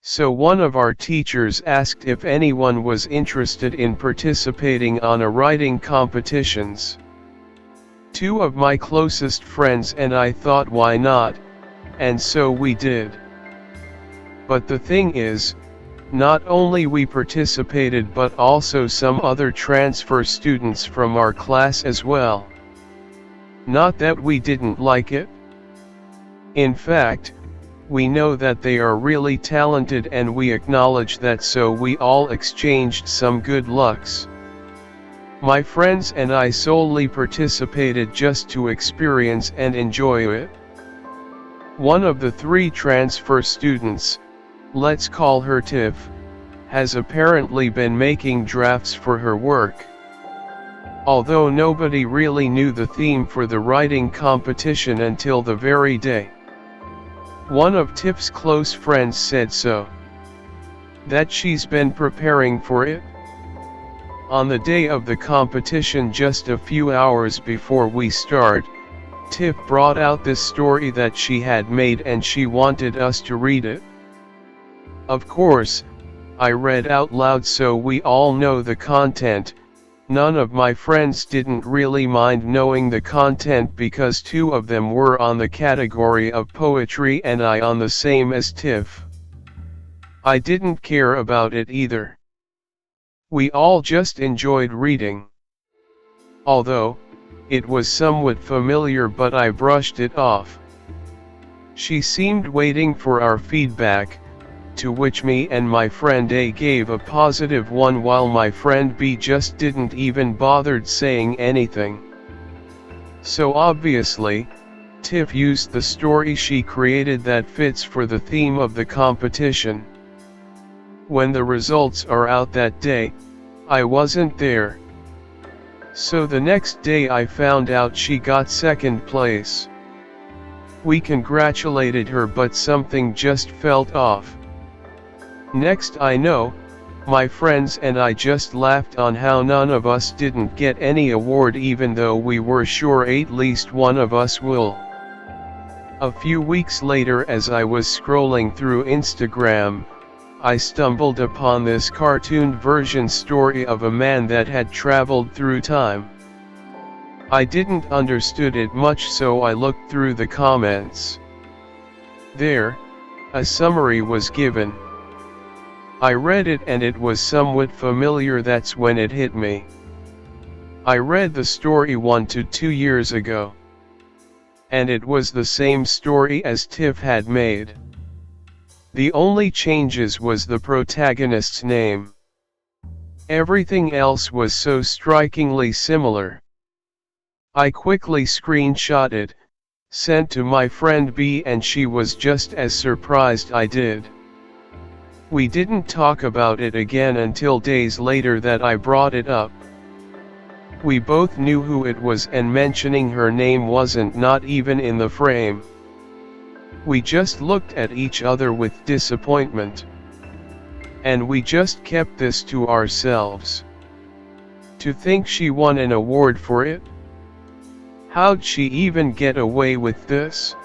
So one of our teachers asked if anyone was interested in participating on a writing competitions. Two of my closest friends and I thought why not, and so we did. But the thing is, not only we participated but also some other transfer students from our class as well. Not that we didn't like it. In fact, we know that they are really talented and we acknowledge that, so we all exchanged some good lucks. My friends and I solely participated just to experience and enjoy it. One of the three transfer students, let's call her Tiff, has apparently been making drafts for her work. Although nobody really knew the theme for the writing competition until the very day. One of Tiff's close friends said so. That she's been preparing for it. On the day of the competition, just a few hours before we start, Tiff brought out this story that she had made and she wanted us to read it. Of course, I read out loud so we all know the content. None of my friends didn't really mind knowing the content because two of them were on the category of poetry and I on the same as Tiff. I didn't care about it either. We all just enjoyed reading. Although, it was somewhat familiar but I brushed it off. She seemed waiting for our feedback, to which me and my friend A gave a positive 1 while my friend B just didn't even bothered saying anything. So obviously, Tiff used the story she created that fits for the theme of the competition. When the results are out that day, I wasn't there. So the next day I found out she got second place. We congratulated her but something just felt off. Next I know, my friends and I just laughed on how none of us didn't get any award even though we were sure at least one of us will. A few weeks later, as I was scrolling through Instagram, I stumbled upon this cartooned version story of a man that had traveled through time. I didn't understood it much so I looked through the comments. There, a summary was given. I read it and it was somewhat familiar. That's when it hit me. I read the story 1 to 2 years ago. And it was the same story as Tiff had made. The only changes was the protagonist's name. Everything else was so strikingly similar. I quickly screenshot it, sent to my friend B, and she was just as surprised I did. We didn't talk about it again until days later that I brought it up. We both knew who it was and mentioning her name wasn't not even in the frame. We just looked at each other with disappointment. And we just kept this to ourselves. To think she won an award for it? How'd she even get away with this?